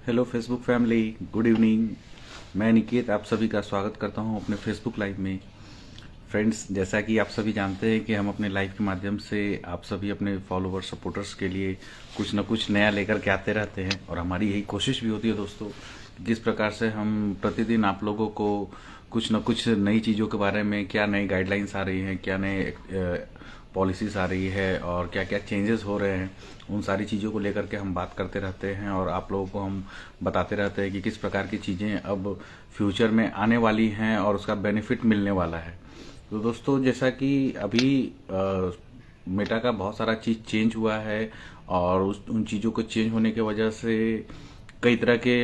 Hello Facebook family, good evening. मैं निकेत आप सभी का स्वागत करता हूं अपने फेसबुक लाइव में। फ्रेंड्स, जैसा कि आप सभी जानते हैं कि हम अपने लाइव के माध्यम से आप सभी अपने फॉलोअर्स सपोर्टर्स के लिए कुछ न कुछ नया लेकर के आते रहते हैं और हमारी यही कोशिश भी होती है दोस्तों कि किस प्रकार से हम प्रतिदिन आप लोगों को कुछ न कुछ नई चीज़ों के बारे में, क्या नई गाइडलाइंस आ रही हैं, क्या नए पॉलिसीज़ आ रही है और क्या क्या चेंजेस हो रहे हैं, उन सारी चीज़ों को लेकर के हम बात करते रहते हैं और आप लोगों को हम बताते रहते हैं कि किस प्रकार की चीज़ें अब फ्यूचर में आने वाली हैं और उसका बेनिफिट मिलने वाला है। तो दोस्तों, जैसा कि अभी मेटा का बहुत सारा चीज़ चेंज हुआ है और उन चीज़ों को चेंज होने की वजह से कई तरह के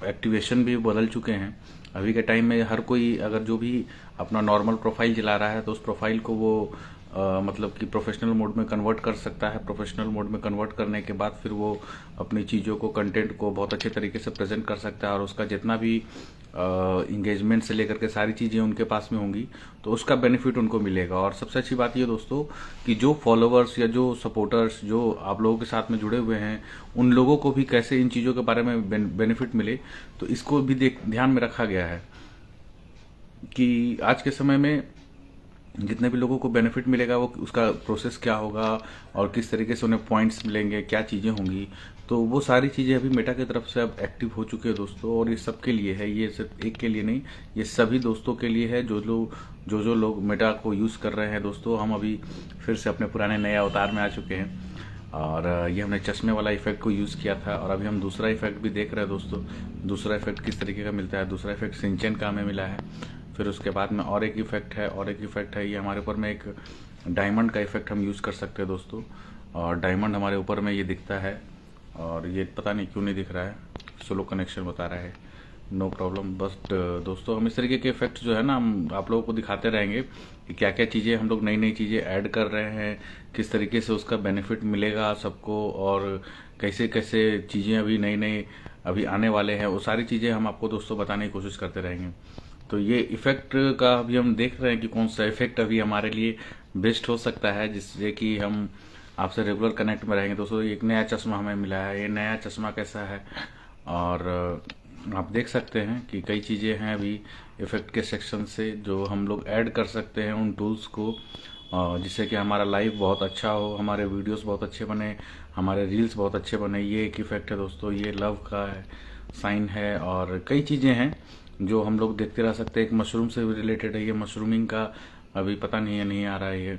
एक्टिवेशन भी बदल चुके हैं। अभी के टाइम में हर कोई अगर जो भी अपना नॉर्मल प्रोफाइल चला रहा है तो उस प्रोफाइल को वो मतलब कि प्रोफेशनल मोड में कन्वर्ट कर सकता है। प्रोफेशनल मोड में कन्वर्ट करने के बाद फिर वो अपनी चीज़ों को, कंटेंट को बहुत अच्छे तरीके से प्रेजेंट कर सकता है और उसका जितना भी इंगेजमेंट से लेकर के सारी चीज़ें उनके पास में होंगी तो उसका बेनिफिट उनको मिलेगा। और सबसे अच्छी बात ये दोस्तों कि जो फॉलोअर्स या जो सपोर्टर्स जो आप लोगों के साथ में जुड़े हुए हैं उन लोगों को भी कैसे इन चीज़ों के बारे में बेनिफिट मिले, तो इसको भी ध्यान में रखा गया है कि आज के समय में जितने भी लोगों को बेनिफिट मिलेगा वो उसका प्रोसेस क्या होगा और किस तरीके से उन्हें पॉइंट्स मिलेंगे, क्या चीज़ें होंगी, तो वो सारी चीज़ें अभी मेटा की तरफ से अब एक्टिव हो चुके हैं दोस्तों। और ये सबके लिए है, ये सिर्फ एक के लिए नहीं, ये सभी दोस्तों के लिए है जो लोग मेटा को यूज़ कर रहे हैं। दोस्तों, हम अभी फिर से अपने पुराने नए अवतार में आ चुके हैं और ये हमने चश्मे वाला इफेक्ट को यूज़ किया था और अभी हम दूसरा इफेक्ट भी देख रहे हैं दोस्तों। दूसरा इफेक्ट किस तरीके का मिलता है, दूसरा इफेक्ट सिंचन का हमें मिला है। फिर उसके बाद में और एक इफेक्ट है, ये हमारे ऊपर में एक डायमंड का इफेक्ट हम यूज़ कर सकते हैं दोस्तों। और डायमंड हमारे ऊपर में ये दिखता है और ये पता नहीं क्यों नहीं दिख रहा है, स्लो कनेक्शन बता रहा है, नो प्रॉब्लम। बस दोस्तों, हम इस तरीके के इफेक्ट जो है ना हम आप लोगों को दिखाते रहेंगे कि क्या क्या चीज़ें हम लोग नई नई चीज़ें ऐड कर रहे हैं, किस तरीके से उसका बेनिफिट मिलेगा सबको और कैसे कैसे चीज़ें अभी नई नई अभी आने वाले हैं, वो सारी चीज़ें हम आपको दोस्तों बताने की कोशिश करते रहेंगे। तो ये इफेक्ट का अभी हम देख रहे हैं कि कौन सा इफेक्ट अभी हमारे लिए बेस्ट हो सकता है जिससे कि हम आपसे रेगुलर कनेक्ट में रहेंगे। दोस्तों, एक नया चश्मा हमें मिला है, ये नया चश्मा कैसा है और आप देख सकते हैं कि कई चीज़ें हैं अभी इफेक्ट के सेक्शन से जो हम लोग ऐड कर सकते हैं उन टूल्स को, जिससे कि हमारा लाइव बहुत अच्छा हो, हमारे वीडियोस बहुत अच्छे बने, हमारे रील्स बहुत अच्छे बने। ये एक इफेक्ट है दोस्तों, ये लव का है, साइन है और कई चीज़ें हैं जो हम लोग देखते रह सकते हैं। एक मशरूम से रिलेटेड है, ये मशरूमिंग का अभी पता नहीं है, नहीं आ रहा है ये।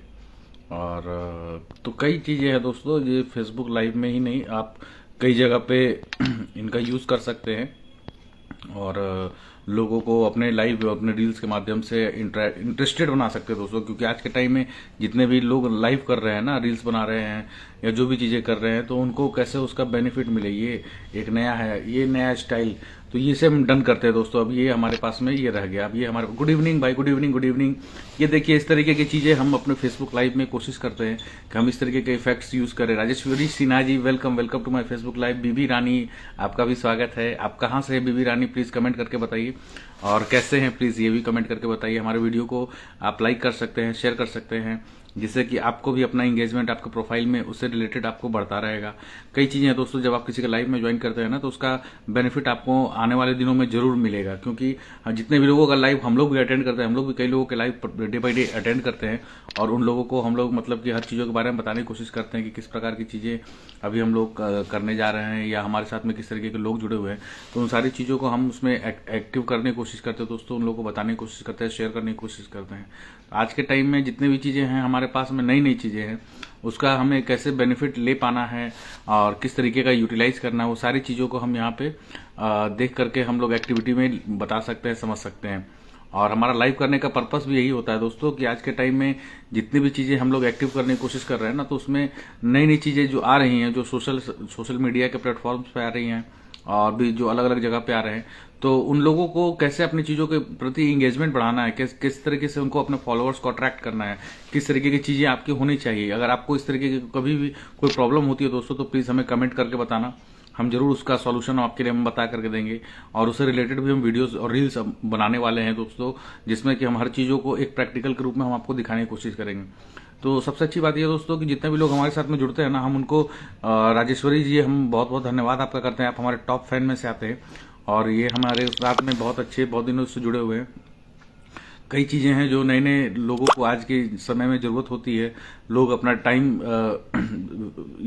और तो कई चीज़ें हैं दोस्तों, ये फेसबुक लाइव में ही नहीं, आप कई जगह पे इनका यूज़ कर सकते हैं और लोगों को अपने लाइव, अपने रील्स के माध्यम से इंटरेस्टेड बना सकते हैं दोस्तों। क्योंकि आज के टाइम में जितने भी लोग लाइव कर रहे हैं ना, रील्स बना रहे हैं या जो भी चीज़ें कर रहे हैं, तो उनको कैसे उसका बेनिफिट मिले, ये एक नया है, ये नया स्टाइल, तो ये से हम डन करते हैं दोस्तों। अब ये हमारे पास में ये रह गया, अब ये हमारे गुड इवनिंग भाई, गुड इवनिंग, गुड इवनिंग। ये देखिए, इस तरीके की चीज़ें हम अपने फेसबुक लाइव में कोशिश करते हैं कि हम इस तरीके के इफेक्ट्स यूज़ करें। Rajeshwari Sinha ji, welcome welcome to my Facebook live. Bibi Rani, आपका भी स्वागत है। आप कहाँ से है बीबी रानी, प्लीज़ कमेंट करके बताइए और कैसे हैं प्लीज़ ये भी कमेंट करके बताइए। हमारे वीडियो को आप लाइक कर सकते हैं, शेयर कर सकते हैं, जिससे कि आपको भी अपना इंगेजमेंट आपके प्रोफाइल में उससे रिलेटेड आपको बढ़ता रहेगा। कई चीज़ें हैं दोस्तों, जब आप किसी के लाइव में ज्वाइन करते हैं ना तो उसका बेनिफिट आपको आने वाले दिनों में जरूर मिलेगा। क्योंकि जितने भी लोगों का लाइव हम लोग भी अटेंड करते हैं, हम लोग भी कई लोगों के live day by day attend करते हैं और उन लोगों को हम लोग मतलब कि हर चीज़ों के बारे में बताने की कोशिश करते हैं कि किस प्रकार की चीज़ें अभी हम लोग करने जा रहे हैं या हमारे साथ में किस तरीके के लोग जुड़े हुए हैं। तो उन सारी चीज़ों को हम उसमें एक्टिव करने की कोशिश करते हैं दोस्तों, उन लोगों को बताने की कोशिश करते हैं, शेयर करने की कोशिश करते हैं। आज के टाइम में जितने भी चीज़ें हैं हमारे पास में, नई नई चीज़ें हैं, उसका हमें कैसे बेनिफिट ले पाना है और किस तरीके का यूटिलाइज करना है, वो सारी चीज़ों को हम यहाँ पे देख करके हम लोग एक्टिविटी में बता सकते हैं, समझ सकते हैं। और हमारा लाइव करने का पर्पस भी यही होता है दोस्तों कि आज के टाइम में जितनी भी चीज़ें हम लोग एक्टिव करने की कोशिश कर रहे हैं ना, तो उसमें नई नई चीज़ें जो आ रही हैं, जो सोशल मीडिया के प्लेटफॉर्म्स पे आ रही हैं और भी जो अलग अलग जगह पे आ रहे हैं, तो उन लोगों को कैसे अपनी चीज़ों के प्रति इंगेजमेंट बढ़ाना है, किस तरीके से उनको अपने फॉलोअर्स को अट्रैक्ट करना है, किस तरीके की चीज़ें आपकी होनी चाहिए। अगर आपको इस तरीके की कभी भी कोई प्रॉब्लम होती है दोस्तों, तो प्लीज़ हमें कमेंट करके बताना, हम जरूर उसका सॉल्यूशन आपके लिए हम बता करके देंगे। और उससे रिलेटेड भी हम वीडियोस और रील्स बनाने वाले हैं दोस्तों, जिसमें कि हम हर चीज़ों को एक प्रैक्टिकल के रूप में हम आपको दिखाने की कोशिश करेंगे। तो सबसे अच्छी बात यह दोस्तों कि जितने भी लोग हमारे साथ में जुड़ते हैं ना, हम उनको राजेश्वरी जी हम बहुत बहुत धन्यवाद आपका करते हैं। आप हमारे टॉप फैन में से आते हैं और ये हमारे साथ में बहुत अच्छे बहुत दिनों से जुड़े हुए हैं। कई चीज़ें हैं जो नए नए लोगों को आज के समय में ज़रूरत होती है। लोग अपना टाइम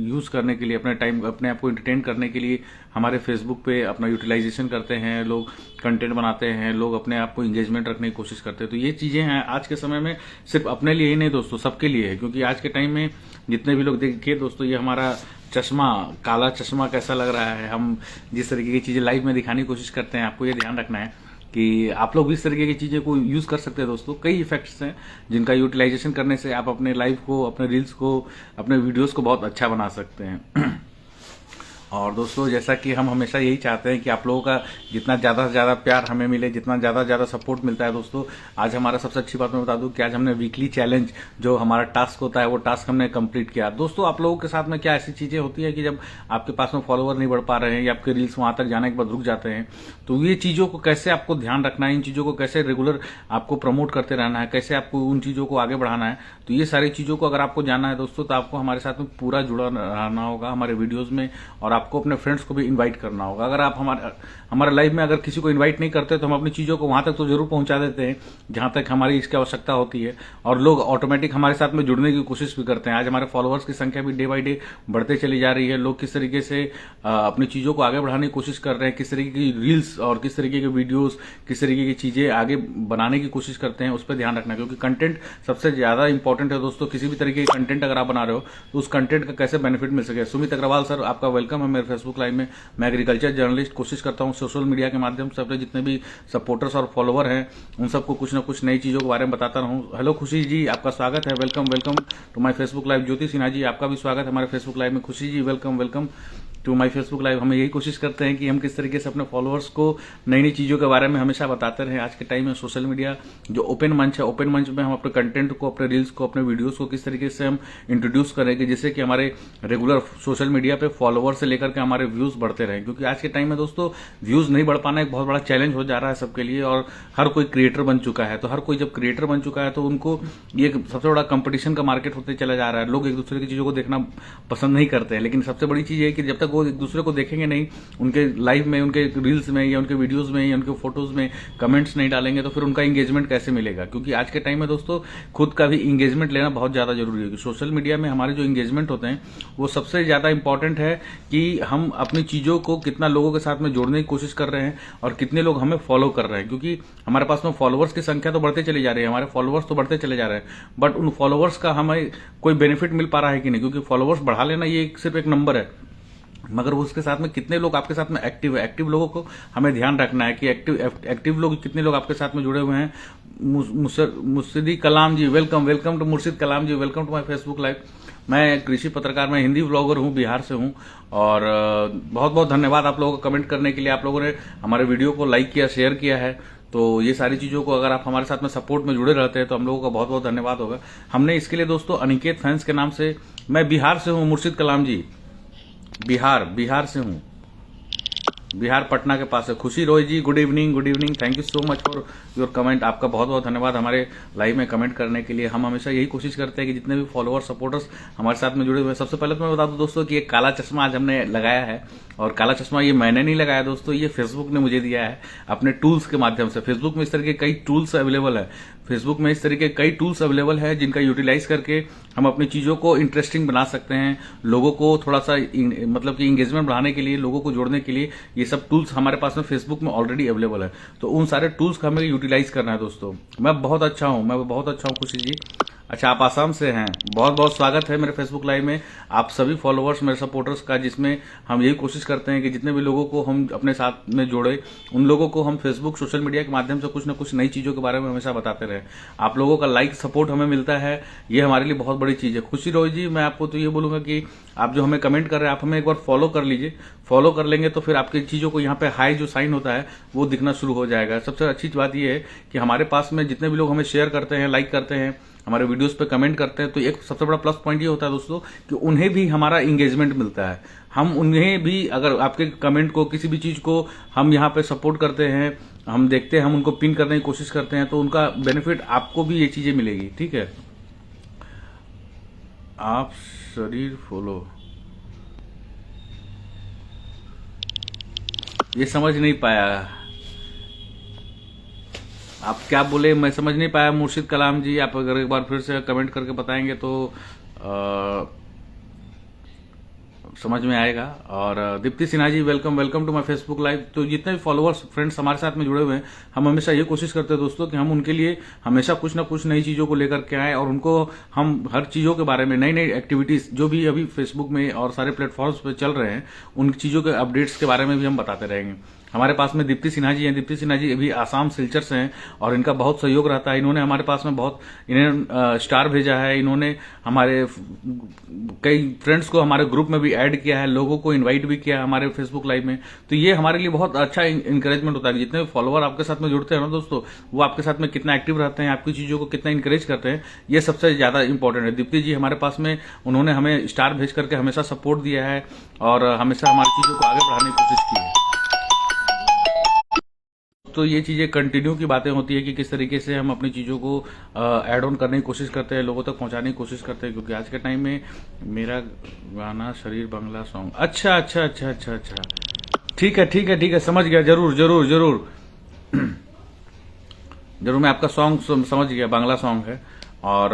यूज़ करने के लिए, अपना टाइम अपने आप को एंटरटेन करने के लिए हमारे फेसबुक पे अपना यूटिलाइजेशन करते हैं, लोग कंटेंट बनाते हैं, लोग अपने आप को इंगेजमेंट रखने की कोशिश करते हैं। तो ये चीज़ें हैं आज के समय में, सिर्फ अपने लिए ही नहीं दोस्तों, सबके लिए है। क्योंकि आज के टाइम में जितने भी लोग देखिए दोस्तों, ये हमारा चश्मा, काला चश्मा कैसा लग रहा है, हम जिस तरीके की चीज़ें लाइव में दिखाने की कोशिश करते हैं, आपको ये ध्यान रखना है कि आप लोग भी इस तरीके की चीज़ें को यूज़ कर सकते हैं दोस्तों। कई इफेक्ट्स हैं जिनका यूटिलाइजेशन करने से आप अपने लाइव को, अपने रील्स को, अपने वीडियोस को बहुत अच्छा बना सकते हैं। और दोस्तों जैसा कि हम हमेशा यही चाहते हैं कि आप लोगों का जितना ज़्यादा से ज़्यादा प्यार हमें मिले, जितना ज़्यादा से ज़्यादा सपोर्ट मिलता है दोस्तों। आज हमारा सबसे अच्छी बात मैं बता दूं कि आज हमने वीकली चैलेंज, जो हमारा टास्क होता है, वो टास्क हमने कंप्लीट किया। दोस्तों आप लोगों के साथ में क्या ऐसी चीज़ें होती है कि जब आपके पास में फॉलोवर नहीं बढ़ पा रहे हैं या आपके रील्स वहाँ तक जाने के बाद रुक जाते हैं, तो ये चीज़ों को कैसे आपको ध्यान रखना है, इन चीज़ों को कैसे रेगुलर आपको प्रमोट करते रहना है, कैसे आपको उन चीज़ों को आगे बढ़ाना है। तो ये सारी चीज़ों को अगर आपको जानना है दोस्तों, तो आपको हमारे साथ में पूरा जुड़ा रहना होगा हमारे वीडियोज़ में, और आपको अपने फ्रेंड्स को इनवाइट करना होगा। अगर आप हमारे लाइव में अगर किसी को इनवाइट नहीं करते तो हम अपनी चीज़ों को वहां तक तो जरूर पहुंचा देते हैं जहां तक हमारी इसकी आवश्यकता होती है, और लोग ऑटोमेटिक हमारे साथ में जुड़ने की कोशिश भी करते हैं। आज हमारे फॉलोअर्स की संख्या भी डे बाई डे बढ़ते चली जा रही है। लोग किस तरीके से अपनी चीज़ों को आगे बढ़ाने की कोशिश कर रहे हैं, किस तरीके की रील्स और किस तरीके के वीडियोज, किस तरीके की चीज़ें आगे बनाने की कोशिश करते हैं, उस पर ध्यान रखना। क्योंकि कंटेंट सबसे ज़्यादा इंपॉर्टेंट है दोस्तों। किसी भी तरीके के कंटेंट अगर आप बना रहे हो तो उस कंटेंट का कैसे बेनिफिट मिल सके। सुमित अग्रवाल सर, आपका वेलकम है मेरे फेसबुक लाइव में। मैं एग्रीकल्चर जर्नलिस्ट, कोशिश करता हूं सोशल मीडिया के माध्यम से अपने जितने भी सपोर्टर्स और फॉलोवर हैं उन सबको कुछ ना कुछ नई चीज़ों के बारे में बताता रहूं। हेलो खुशी जी, आपका स्वागत है, welcome welcome to my Facebook live. Jyoti Sinha ji, आपका भी स्वागत है हमारे फेसबुक लाइव में। Khushi ji, welcome welcome to my Facebook live. हम यही कोशिश करते हैं कि हम किस तरीके से अपने फॉलोअर्स को नई नई चीज़ों के बारे में हमेशा बताते रहें। आज के टाइम में सोशल मीडिया जो ओपन मंच है, ओपन मंच में हम अपने कंटेंट को, अपने रील्स को, अपने वीडियोस को किस तरीके से हम इंट्रोड्यूस करेंगे जिससे कि हमारे रेगुलर सोशल मीडिया पे फॉलोअर से लेकर के हमारे व्यूज बढ़ते रहें। क्योंकि आज के टाइम में दोस्तों व्यूज नहीं बढ़ पाना एक बहुत बड़ा चैलेंज हो जा रहा है सबके लिए, और हर कोई क्रिएटर बन चुका है। तो हर कोई जब क्रिएटर बन चुका है तो उनको ये सबसे बड़ा कंपटीशन का मार्केट होते चला जा रहा है। लोग एक दूसरे की चीज़ों को देखना पसंद नहीं करते हैं, लेकिन सबसे बड़ी चीज़ है कि जब तक वो एक दूसरे को देखेंगे नहीं, उनके लाइव में, उनके रील्स में या उनके वीडियोस में या उनके फोटोज में कमेंट्स नहीं डालेंगे, तो फिर उनका इंगेजमेंट कैसे मिलेगा। क्योंकि आज के टाइम में दोस्तों खुद का भी इंगेजमेंट लेना बहुत ज्यादा जरूरी है। सोशल मीडिया में हमारे जो इंगेजमेंट होते हैं वो सबसे ज्यादा इंपॉर्टेंट है कि हम अपनी चीजों को कितना लोगों के साथ में जोड़ने की कोशिश कर रहे हैं और कितने लोग हमें फॉलो कर रहे हैं। क्योंकि हमारे पास में फॉलोअर्स की संख्या तो बढ़ते चली जा रही है, हमारे फॉलोअर्स तो बढ़ते चले जा रहे हैं, बट उन फॉलोअर्स का हमें कोई बेनिफिट मिल पा रहा है कि नहीं। क्योंकि फॉलोअर्स बढ़ा लेना ये सिर्फ एक नंबर है, मगर उसके साथ में कितने लोग आपके साथ में एक्टिव है, एक्टिव लोगों को हमें ध्यान रखना है कि एक्टिव लोग कितने लोग आपके साथ में जुड़े हुए हैं। Murshidi Kalam ji, welcome welcome to Murshid Kalam ji, welcome to my Facebook live. मैं कृषि पत्रकार, मैं हिंदी व्लॉगर हूं, बिहार से हूं, और बहुत बहुत धन्यवाद आप लोगों को कमेंट करने के लिए। आप लोगों ने हमारे वीडियो को लाइक किया, शेयर किया है। तो ये सारी चीज़ों को अगर आप हमारे साथ में सपोर्ट में जुड़े रहते हैं तो हम लोगों का बहुत बहुत धन्यवाद होगा। हमने इसके लिए दोस्तों अनिकेत फैंस के नाम से, मैं बिहार से हूँ मुर्शिद कलाम जी, बिहार से हूँ, बिहार पटना के पास है। Khushi Roy ji, good evening, thank you so much for your comment. आपका बहुत बहुत धन्यवाद हमारे लाइव में कमेंट करने के लिए। हम हमेशा यही कोशिश करते हैं कि जितने भी फॉलोअर सपोर्टर्स हमारे साथ में जुड़े हुए हैं। सबसे पहले तो मैं बता दूं दोस्तों कि ये काला चश्मा आज हमने लगाया है, और काला चश्मा ये मैंने नहीं लगाया दोस्तों, ये फेसबुक ने मुझे दिया है अपने टूल्स के माध्यम से। फेसबुक में इस तरह के कई टूल्स अवेलेबल है, फेसबुक में इस तरीके कई टूल्स अवेलेबल है जिनका यूटिलाइज करके हम अपनी चीज़ों को इंटरेस्टिंग बना सकते हैं। लोगों को थोड़ा सा मतलब कि इंगेजमेंट बढ़ाने के लिए, लोगों को जोड़ने के लिए ये सब टूल्स हमारे पास में फेसबुक में ऑलरेडी अवेलेबल है। तो उन सारे टूल्स का हमें यूटिलाइज करना है दोस्तों। मैं बहुत अच्छा हूँ खुशी जी। अच्छा, आप आसाम से हैं, बहुत बहुत स्वागत है मेरे फेसबुक लाइव में आप सभी फॉलोअर्स, मेरे सपोर्टर्स का, जिसमें हम यही कोशिश करते हैं कि जितने भी लोगों को हम अपने साथ में जोड़े, उन लोगों को हम फेसबुक, सोशल मीडिया के माध्यम से कुछ ना कुछ नई चीज़ों के बारे में हमेशा बताते रहे। आप लोगों का लाइक सपोर्ट हमें मिलता है, ये हमारे लिए बहुत बड़ी चीज़ है। खुशी रोय जी, मैं आपको तो ये बोलूंगा कि आप जो हमें कमेंट कर रहे हैं, आप हमें एक बार फॉलो कर लीजिए। फॉलो कर लेंगे तो फिर आपकी चीज़ों को यहाँ पे हाई जो साइन होता है वो दिखना शुरू हो जाएगा। सबसे अच्छी बात यह है कि हमारे पास में जितने भी लोग हमें शेयर करते हैं, लाइक करते हैं, हमारे वीडियोस पे कमेंट करते हैं, तो एक सबसे बड़ा प्लस पॉइंट ये होता है दोस्तों कि उन्हें भी हमारा इंगेजमेंट मिलता है। हम उन्हें भी, अगर आपके कमेंट को, किसी भी चीज़ को हम यहाँ पे सपोर्ट करते हैं, हम देखते हैं, हम उनको पिन करने की कोशिश करते हैं, तो उनका बेनिफिट आपको भी ये चीज़ें मिलेगी। ठीक है, आप शरीर फॉलो, ये समझ नहीं पाया आप क्या बोले, मैं समझ नहीं पाया। मुर्शिद कलाम जी, आप अगर एक बार फिर से कमेंट करके बताएंगे तो समझ में आएगा। और Deepti Sinha ji, welcome welcome to my Facebook live. तो जितने भी फॉलोअर्स फ्रेंड्स हमारे साथ में जुड़े हुए हैं, हम हमेशा ये कोशिश करते हैं दोस्तों कि हम उनके लिए हमेशा कुछ ना कुछ नई चीज़ों को लेकर के आए, और उनको हम हर चीज़ों के बारे में, नई नई एक्टिविटीज़ जो भी अभी फेसबुक में और सारे प्लेटफॉर्म्स पे चल रहे हैं, उन चीज़ों के अपडेट्स के बारे में भी हम बताते रहेंगे। हमारे पास में दीप्ति सिन्हा जी हैं। दीप्ति सिन्हा जी अभी आसाम सिलचर से हैं और इनका बहुत सहयोग रहता है। इन्होंने हमारे पास में बहुत इन्हें स्टार भेजा है। इन्होंने हमारे कई फ्रेंड्स को हमारे ग्रुप में भी ऐड किया है, लोगों को इनवाइट भी किया है हमारे फेसबुक लाइव में। तो ये हमारे लिए बहुत अच्छा इंकरेजमेंट होता है। जितने फॉलोअर आपके साथ में जुड़ते हैं ना दोस्तों, वो आपके साथ में कितना एक्टिव रहते हैं, आपकी चीज़ों को कितना इंकरेज करते हैं, ये सबसे ज़्यादा इंपॉर्टेंट है। दीप्ति जी हमारे पास में, उन्होंने हमें स्टार भेज करके हमेशा सपोर्ट दिया है और हमेशा हमारी चीज़ों को आगे बढ़ाने की कोशिश की है। तो ये चीज़ें कंटिन्यू की बातें होती है कि किस तरीके से हम अपनी चीज़ों को ऐड ऑन करने की कोशिश करते हैं, लोगों तक पहुंचाने की कोशिश करते हैं। क्योंकि आज के टाइम में मेरा गाना शरीर बंगला सॉन्ग, अच्छा अच्छा अच्छा अच्छा अच्छा, ठीक है ठीक है ठीक है, समझ गया, जरूर जरूर जरूर जरूर, मैं आपका सॉन्ग समझ गया, बांग्ला सॉन्ग है। और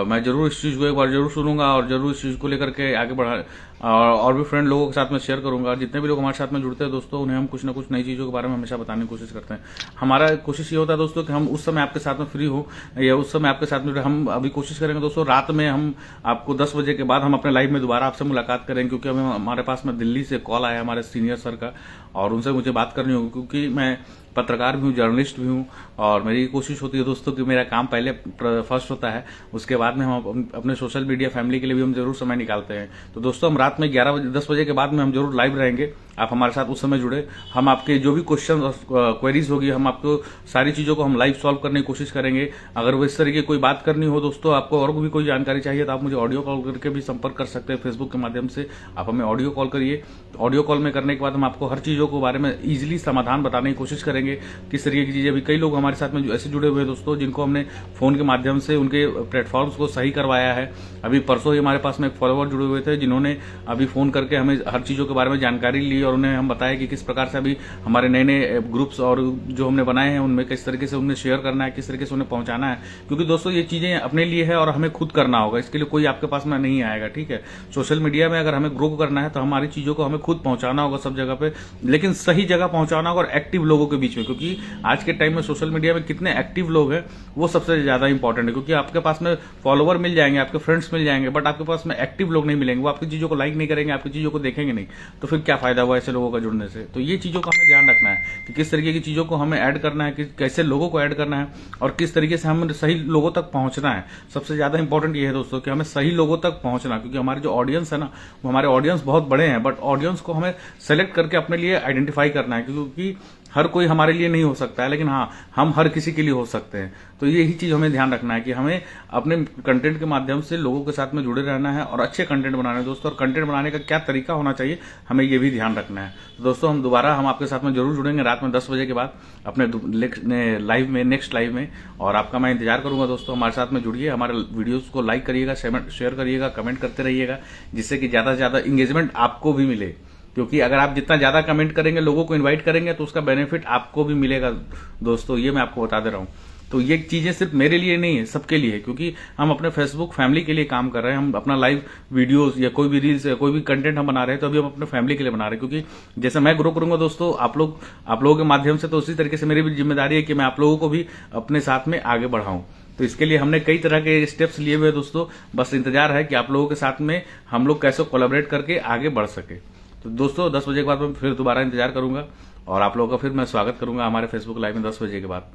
मैं जरूर इस चीज़ को एक बार जरूर सुनूंगा और जरूर इस चीज़ को लेकर के आगे बढ़ा और भी फ्रेंड लोगों के साथ में शेयर करूंगा। और जितने भी लोग हमारे साथ में जुड़ते हैं दोस्तों, उन्हें हम कुछ ना कुछ नई चीज़ों के बारे में हमेशा बताने की कोशिश करते हैं। हमारा कोशिश ये होता है दोस्तों कि हम उस समय आपके साथ में फ्री हो या उस समय आपके साथ में, हम अभी कोशिश करेंगे दोस्तों रात में हम आपको 10 बजे के बाद हम अपने लाइव में दोबारा आपसे मुलाकात करेंगे। क्योंकि अभी हमारे पास में दिल्ली से कॉल आया हमारे सीनियर सर का, और उनसे मुझे बात करनी होगी। क्योंकि मैं पत्रकार भी हूँ, जर्नलिस्ट भी हूँ, और मेरी कोशिश होती है दोस्तों कि मेरा काम पहले फर्स्ट होता है, उसके बाद में हम अपने सोशल मीडिया फैमिली के लिए भी हम जरूर समय निकालते हैं। तो दोस्तों हम रात में 10 बजे के बाद में हम जरूर लाइव रहेंगे, आप हमारे साथ उस समय जुड़े। हम आपके जो भी क्वेश्चन क्वेरीज होगी, हम आपको सारी चीज़ों को हम लाइव सॉल्व करने की कोशिश करेंगे। अगर वो इस तरीके कोई बात करनी हो दोस्तों, आपको और भी कोई जानकारी चाहिए, तो आप मुझे ऑडियो कॉल करके भी संपर्क कर सकते हैं। फेसबुक के माध्यम से आप हमें ऑडियो कॉल करिए। ऑडियो कॉल में करने के बाद हम आपको हर चीज़ों के बारे में ईजिली समाधान बताने की कोशिश करेंगे, किस तरीके की चीज़ें। अभी कई लोग हमारे साथ में ऐसे जुड़े हुए हैं दोस्तों, जिनको हमने फोन के माध्यम से उनके प्लेटफॉर्म्स को सही करवाया है। अभी परसों ही हमारे पास में एक फॉलोअर जुड़े हुए थे, जिन्होंने अभी फोन करके हमें हर चीज़ों के बारे में जानकारी ली और उन्हें हम बताया कि किस प्रकार से अभी हमारे नए नए ग्रुप्स और जो हमने बनाए हैं उनमें किस तरीके से उन्हें शेयर करना है, किस तरीके से उन्हें पहुंचाना है। क्योंकि दोस्तों ये चीज़ें अपने लिए है और हमें खुद करना होगा, इसके लिए कोई आपके पास में नहीं आएगा, ठीक है। सोशल मीडिया में अगर हमें ग्रो करना है तो हमारी चीज़ों को हमें खुद पहुंचाना होगा सब जगह पे, लेकिन सही जगह पहुंचाना होगा और एक्टिव लोगों के बीच में। क्योंकि आज के टाइम में सोशल मीडिया में कितने एक्टिव लोग हैं वो सबसे ज्यादा इंपॉर्टेंट है। क्योंकि आपके पास में फॉलोवर मिल जाएंगे, आपके फ्रेंड्स मिल जाएंगे, बट आपके पास में एक्टिव लोग नहीं मिलेंगे। वो आपकी चीज़ों को लाइक नहीं करेंगे, आपकी चीज़ों को देखेंगे नहीं, तो फिर क्या फायदा हुआ ऐसे लोगों का जुड़ने से। तो ये चीज़ों का हमें ध्यान रखना है कि किस तरीके की चीज़ों को हमें ऐड करना है, कि कैसे लोगों को ऐड करना है और किस तरीके से हमें सही लोगों तक पहुंचना है। सबसे ज्यादा इंपॉर्टेंट ये है दोस्तों कि हमें सही लोगों तक पहुंचना। क्योंकि हमारे जो ऑडियंस है ना, वो हमारे ऑडियंस बहुत बड़े हैं, बट ऑडियंस को हमें सेलेक्ट करके अपने लिए आइडेंटिफाई करना है। क्योंकि हर कोई हमारे लिए नहीं हो सकता है, लेकिन हाँ, हम हर किसी के लिए हो सकते हैं। तो यही चीज हमें ध्यान रखना है कि हमें अपने कंटेंट के माध्यम से लोगों के साथ में जुड़े रहना है और अच्छे कंटेंट बनाना है दोस्तों। और कंटेंट बनाने का क्या तरीका होना चाहिए, हमें ये भी ध्यान रखना है। तो दोस्तों हम दोबारा आपके साथ में जरूर जुड़ेंगे रात में 10 बजे के बाद अपने लाइव में, नेक्स्ट लाइव में। और आपका मैं इंतजार करूंगा दोस्तों, हमारे साथ में जुड़िए, हमारे वीडियोज को लाइक करिएगा, शेयर करिएगा, कमेंट करते रहिएगा, जिससे कि ज्यादा से ज्यादा इंगेजमेंट आपको भी मिले। क्योंकि अगर आप जितना ज्यादा कमेंट करेंगे, लोगों को इनवाइट करेंगे, तो उसका बेनिफिट आपको भी मिलेगा दोस्तों, ये मैं आपको बता दे रहा हूं। तो ये चीजें सिर्फ मेरे लिए नहीं है, सबके लिए है। क्योंकि हम अपने फेसबुक फैमिली के लिए काम कर रहे हैं। हम अपना लाइव वीडियोस या कोई भी रील्स या कोई भी कंटेंट हम बना रहे हैं, तो अभी हम अपने फैमिली के लिए बना रहे हैं। क्योंकि जैसे मैं ग्रो करूंगा दोस्तों, आप लोगों के माध्यम से, तो उसी तरीके से मेरी भी जिम्मेदारी है कि मैं आप लोगों को भी अपने साथ में आगे बढ़ाऊं। तो इसके लिए हमने कई तरह के स्टेप्स लिए हुए दोस्तों, बस इंतजार है कि आप लोगों के साथ में हम लोग कैसे कोलैबोरेट करके आगे बढ़ सके। तो दोस्तों 10 बजे के बाद मैं फिर दोबारा इंतजार करूंगा और आप लोगों का फिर मैं स्वागत करूंगा हमारे फेसबुक लाइव में 10 बजे के बाद।